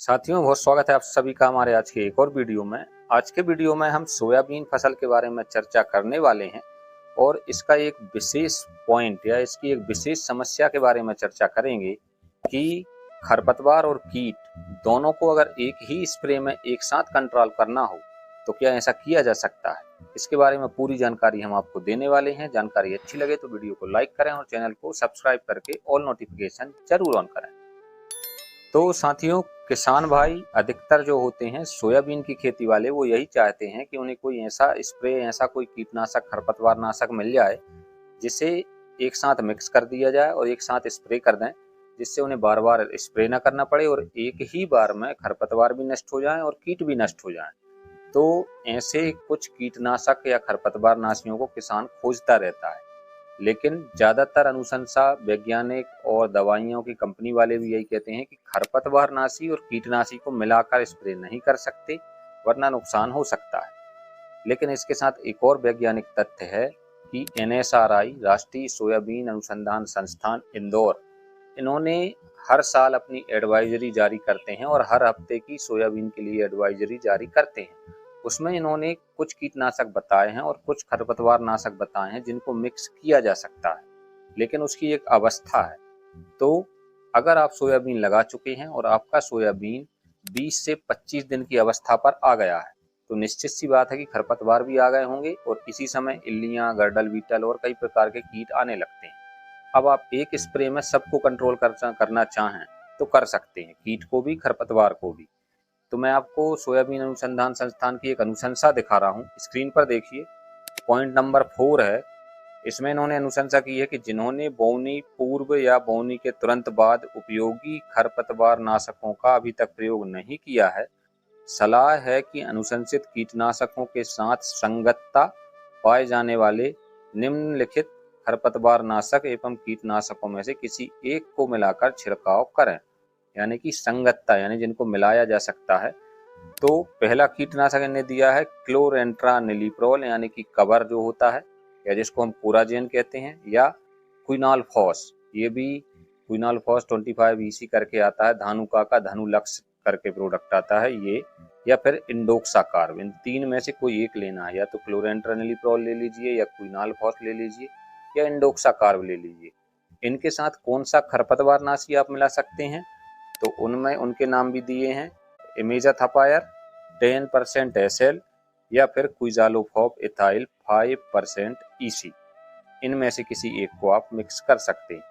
साथियों, बहुत स्वागत है आप सभी का हमारे आज के एक और वीडियो में। आज के वीडियो में हम सोयाबीन फसल के बारे में चर्चा करने वाले हैं और इसका एक विशेष पॉइंट या इसकी एक विशेष समस्या के बारे में चर्चा करेंगे कि खरपतवार और कीट दोनों को अगर एक ही स्प्रे में एक साथ कंट्रोल करना हो तो क्या ऐसा किया जा सकता है। इसके बारे में पूरी जानकारी हम आपको देने वाले हैं। जानकारी अच्छी लगे तो वीडियो को लाइक करें और चैनल को सब्सक्राइब करके ऑल नोटिफिकेशन जरूर ऑन करें। तो साथियों, किसान भाई अधिकतर जो होते हैं सोयाबीन की खेती वाले, वो यही चाहते हैं कि उन्हें कोई ऐसा स्प्रे, ऐसा कोई कीटनाशक, खरपतवार नाशक मिल जाए जिसे एक साथ मिक्स कर दिया जाए और एक साथ स्प्रे कर दें, जिससे उन्हें बार बार स्प्रे ना करना पड़े और एक ही बार में खरपतवार भी नष्ट हो जाए और कीट भी नष्ट हो जाए। तो ऐसे कुछ कीटनाशक या खरपतवार नाशियों को किसान खोजता रहता है, लेकिन ज़्यादातर अनुशंसा वैज्ञानिक और दवाइयों की कंपनी वाले भी यही कहते हैं कि खरपतवार नाशी और कीटनाशी को मिलाकर स्प्रे नहीं कर सकते, वरना नुकसान हो सकता है। लेकिन इसके साथ एक और वैज्ञानिक तथ्य है कि NSRI, राष्ट्रीय सोयाबीन अनुसंधान संस्थान इंदौर, इन्होंने हर साल अपनी एडवाइजरी जारी करते हैं और हर हफ्ते की सोयाबीन के लिए एडवाइजरी जारी करते हैं। उसमें इन्होंने कुछ कीटनाशक बताए हैं और कुछ खरपतवार नाशक बताए हैं जिनको मिक्स किया जा सकता है, लेकिन उसकी एक अवस्था है। तो अगर आप सोयाबीन लगा चुके हैं और आपका सोयाबीन 20 से 25 दिन की अवस्था पर आ गया है तो निश्चित सी बात है कि खरपतवार भी आ गए होंगे और इसी समय इल्लियां, गर्डल बीटल और कई प्रकार के कीट आने लगते हैं। अब आप एक स्प्रे में सबको कंट्रोल करना चाहें तो कर सकते हैं, कीट को भी, खरपतवार को भी। तो मैं आपको सोयाबीन अनुसंधान संस्थान की एक अनुशंसा दिखा रहा हूँ, स्क्रीन पर देखिए। पॉइंट नंबर 4 है। इसमें इन्होंने अनुशंसा की है कि जिन्होंने बोवनी पूर्व या बोवनी के तुरंत बाद उपयोगी खरपतवार नाशकों का अभी तक प्रयोग नहीं किया है, सलाह है कि अनुशंसित कीटनाशकों के साथ संगतता पाए जाने वाले निम्नलिखित खरपतवार नाशक एवं कीटनाशकों में से किसी एक को मिलाकर छिड़काव करें। यानी कि संगतता, यानी जिनको मिलाया जा सकता है। तो पहला कीटनाशक इन्हें दिया है क्लोरेंट्रानिलिप्रोल, यानी कि कवर जो होता है, या जिसको हम कोराजेन कहते हैं, या क्विनालफॉस। ये भी क्विनालफॉस 25EC करके आता है, धानुका का धनुलक्स करके प्रोडक्ट आता है ये, या फिर इंडोक्साकार्ब। इन तीन में से कोई एक लेना है, या तो क्लोरेंट्रानिलिप्रोल ले लीजिए, या क्विनालफॉस ले लीजिए, या इंडोक्साकार्ब ले लीजिए। इनके साथ कौन सा खरपतवार नाशी आप मिला सकते हैं, तो उनमें उनके नाम भी दिए हैं, इमेजाथापायर 10% SL, या फिर क्विजालोफॉप इथाइल 5% EC। इनमें से किसी एक को आप मिक्स कर सकते हैं।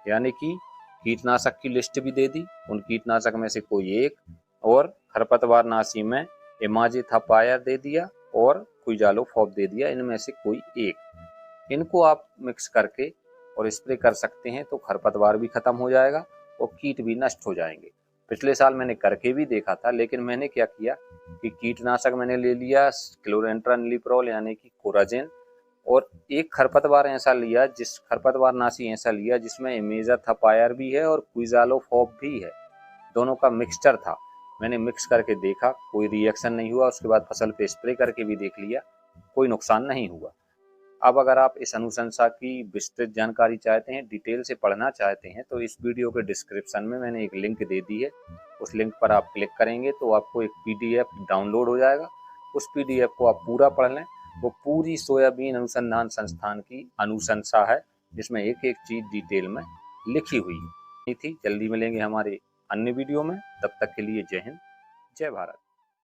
यानी कि कीटनाशक की लिस्ट भी दे दी, उन कीटनाशक में से कोई एक, और खरपतवार नाशी में इमेजाथापायर दे दिया और क्विजालोफॉप दे दिया, इनमें से कोई एक। इनको आप मिक्स करके और स्प्रे कर सकते हैं तो खरपतवार भी खत्म हो जाएगा और कीट भी नष्ट हो जाएंगे। पिछले साल मैंने करके भी देखा था, लेकिन मैंने क्या किया कि कीटनाशक मैंने ले लिया क्लोरेंट्रानिलिप्रोल यानी कि कोराजेन, और एक खरपतवार ऐसा लिया, जिस खरपतवार नाशी ऐसा लिया जिसमें इमेजाथापायर भी है और क्विजालोफॉप भी है, दोनों का मिक्सचर था। मैंने मिक्स करके देखा, कोई रिएक्शन नहीं हुआ। उसके बाद फसल पे स्प्रे करके भी देख लिया, कोई नुकसान नहीं हुआ। अब अगर आप इस अनुशंसा की विस्तृत जानकारी चाहते हैं, डिटेल से पढ़ना चाहते हैं, तो इस वीडियो के डिस्क्रिप्शन में मैंने एक लिंक दे दी है। उस लिंक पर आप क्लिक करेंगे तो आपको एक PDF डाउनलोड हो जाएगा। उस PDF को आप पूरा पढ़ लें। वो पूरी सोयाबीन अनुसंधान संस्थान की अनुशंसा है, जिसमें एक एक चीज डिटेल में लिखी हुई है। जल्दी मिलेंगे हमारे अन्य वीडियो में, तब तक के लिए जय हिंद, जय भारत।